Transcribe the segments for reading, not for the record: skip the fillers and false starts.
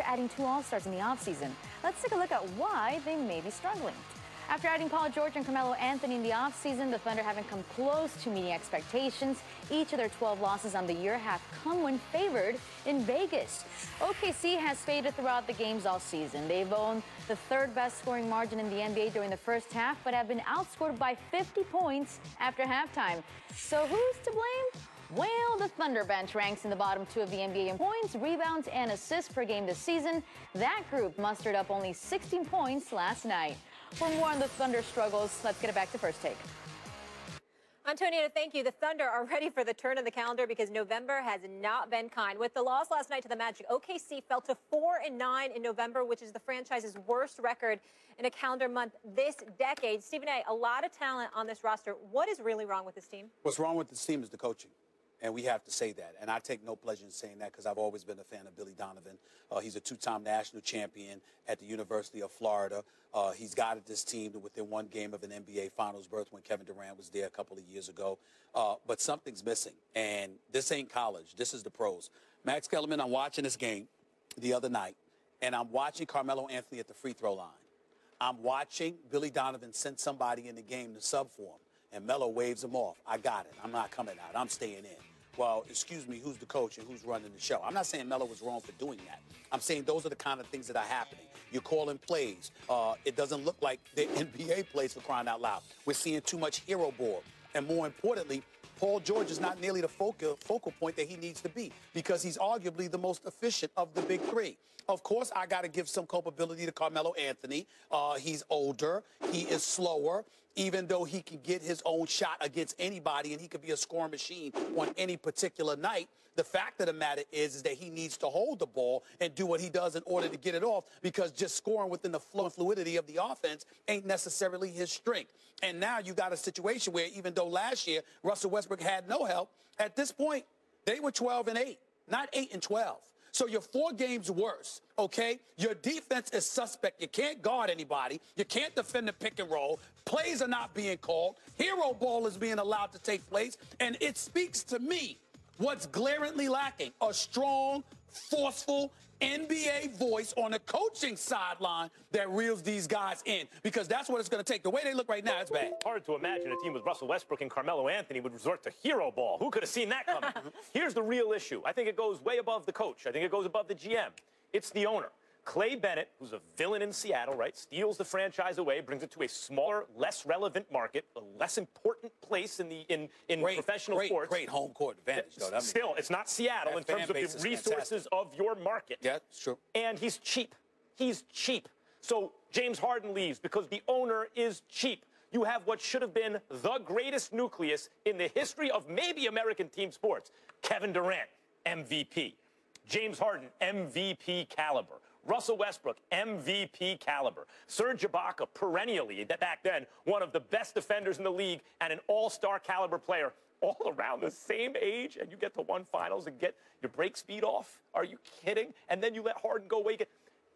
adding 2 All-Stars in the offseason. Let's take a look at why they may be struggling. After adding Paul George and Carmelo Anthony in the offseason, the Thunder haven't come close to meeting expectations. Each of their 12 losses on the year have come when favored in Vegas. OKC has faded throughout the games all season. They've owned the third best scoring margin in the NBA during the first half, but have been outscored by 50 points after halftime. So who's to blame? Well, the Thunder bench ranks in the bottom 2 of the NBA in points, rebounds, and assists per game this season. That group mustered up only 16 points last night. For more on the Thunder struggles, let's get it back to First Take. Antonina, thank you. The Thunder are ready for the turn of the calendar because November has not been kind. With the loss last night to the Magic, OKC fell to 4-9 in November, which is the franchise's worst record in a calendar month this decade. Stephen A., a lot of talent on this roster. What is really wrong with this team? What's wrong with this team is the coaching. And we have to say that. And I take no pleasure in saying that because I've always been a fan of Billy Donovan. He's a 2-time national champion at the University of Florida. He's guided this team to within one game of an NBA Finals berth when Kevin Durant was there a couple of years ago. But something's missing. And this ain't college. This is the pros. Max Kellerman, I'm watching this game the other night, and I'm watching Carmelo Anthony at the free throw line. I'm watching Billy Donovan send somebody in the game to sub for him. And Melo waves him off. I got it. I'm not coming out. I'm staying in. Well, excuse me, who's the coach and who's running the show? I'm not saying Melo was wrong for doing that. I'm saying those are the kind of things that are happening. You're calling plays. It doesn't look like the NBA plays, for crying out loud. We're seeing too much hero ball. And more importantly, Paul George is not nearly the focal point that he needs to be because he's arguably the most efficient of the big three. Of course, I got to give some culpability to Carmelo Anthony. He's older. He is slower. Even though he can get his own shot against anybody and he could be a scoring machine on any particular night, the fact of the matter is that he needs to hold the ball and do what he does in order to get it off because just scoring within the flow and fluidity of the offense ain't necessarily his strength. And now you got a situation where even though last year Russell Westbrook had no help, at this point they were 12-8, not 8-12. So you're 4 games worse, okay? Your defense is suspect. You can't guard anybody. You can't defend the pick and roll. Plays are not being called. Hero ball is being allowed to take place. And it speaks to me what's glaringly lacking, a strong, forceful NBA voice on the coaching sideline that reels these guys in, because that's what it's going to take. The way they look right now, it's bad. Hard to imagine a team with Russell Westbrook and Carmelo Anthony would resort to hero ball. Who could have seen that coming? Here's the real issue. I think it goes way above the coach. I think it goes above the GM. It's the owner. Clay Bennett, who's a villain in Seattle, right, steals the franchise away, brings it to a smaller, less relevant market, a less important place in professional sports. Great home court advantage, though. Still, it's not Seattle in terms of the resources of your market. Yeah, it's true. And he's cheap. He's cheap. So James Harden leaves because the owner is cheap. You have what should have been the greatest nucleus in the history of maybe American team sports. Kevin Durant, MVP. James Harden, MVP caliber. Russell Westbrook, MVP caliber. Serge Ibaka, perennially, back then, one of the best defenders in the league and an all-star caliber player, all around the same age, and you get to one finals and get your break speed off? Are you kidding? And then you let Harden go away.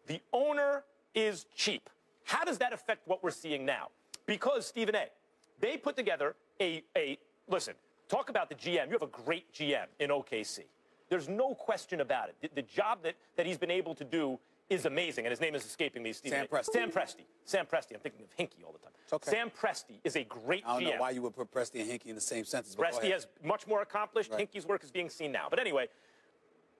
The owner is cheap. How does that affect what we're seeing now? Because, Stephen A., they put together listen, talk about the GM. You have a great GM in OKC. There's no question about it. The job that he's been able to do is amazing, and his name is escaping me, Stephen. Sam Presti. Sam Presti. Sam Presti. I'm thinking of Hinkie all the time. It's okay. Sam Presti is a great GM. I don't know why you would put Presti and Hinkie in the same sentence. Presti has much more accomplished. Right. Hinkie's work is being seen now. But anyway,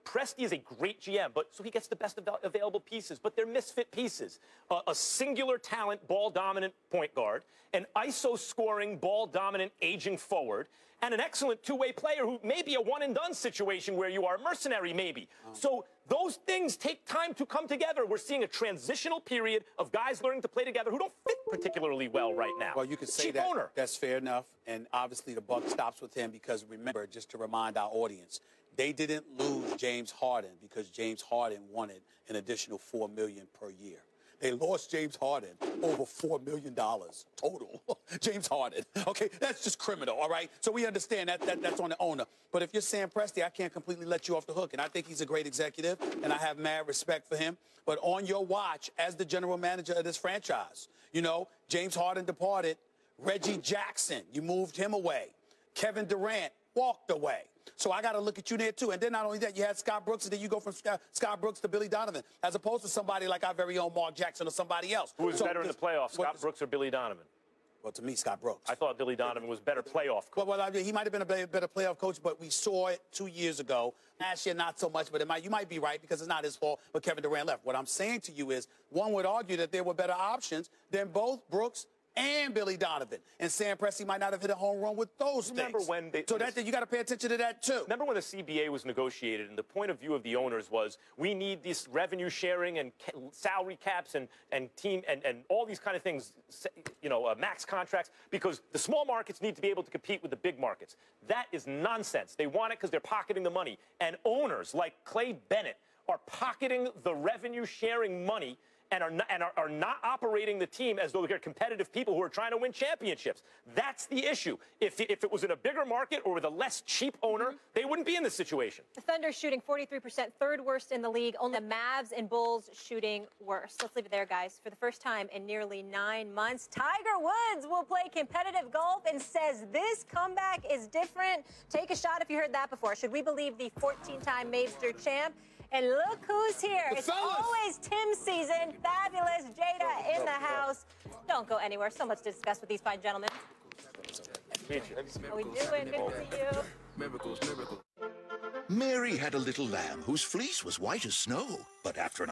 Presti is a great GM, so he gets the best available pieces, but they're misfit pieces. A singular talent, ball-dominant point guard, an ISO-scoring, ball-dominant aging forward, and an excellent two-way player who may be a one-and-done situation where you are a mercenary, maybe. So those things take time to come together. We're seeing a transitional period of guys learning to play together who don't fit particularly well right now. Well, you could say Cheap that. owner. That's fair enough, and obviously the buck stops with him because, remember, just to remind our audience, they didn't lose James Harden because James Harden wanted an additional $4 million per year. They lost James Harden over $4 million total. James Harden. Okay, that's just criminal, all right? So we understand that's on the owner. But if you're Sam Presti, I can't completely let you off the hook. And I think he's a great executive, and I have mad respect for him. But on your watch, as the general manager of this franchise, you know, James Harden departed. Reggie Jackson, you moved him away. Kevin Durant walked away. So I got to look at you there, too. And then not only that, you had Scott Brooks, and then you go from Scott Brooks to Billy Donovan, as opposed to somebody like our very own Mark Jackson or somebody else. Who was better in the playoffs, Scott Brooks or Billy Donovan? Well, to me, Scott Brooks. I thought Billy Donovan was better playoff coach. Well, I mean, he might have been a better playoff coach, but we saw it 2 years ago. Last year, not so much, but you might be right because it's not his fault, but Kevin Durant left. What I'm saying to you is one would argue that there were better options than both Brooks and Billy Donovan. And Sam Presti might not have hit a home run with those Remember things. when they, so you got to pay attention to that, too. Remember when the CBA was negotiated, and the point of view of the owners was, we need this revenue sharing and salary caps and team and all these kind of things, max contracts, because the small markets need to be able to compete with the big markets. That is nonsense. They want it because they're pocketing the money. And owners like Clay Bennett are pocketing the revenue sharing money and are not operating the team as though they're competitive people who are trying to win championships. That's the issue. If it was in a bigger market or with a less cheap owner, they wouldn't be in this situation. The Thunder shooting 43%, third worst in the league. Only the Mavs and Bulls shooting worse. Let's leave it there, guys. For the first time in nearly 9 months, Tiger Woods will play competitive golf and says this comeback is different. Take a shot if you heard that before. Should we believe the 14-time Major champ? And look who's here. It's always Tim's season. Fabulous Jada in the house. Don't go anywhere. So much to discuss with these fine gentlemen. How we doing? Good to see you. Mary had a little lamb whose fleece was white as snow, but after an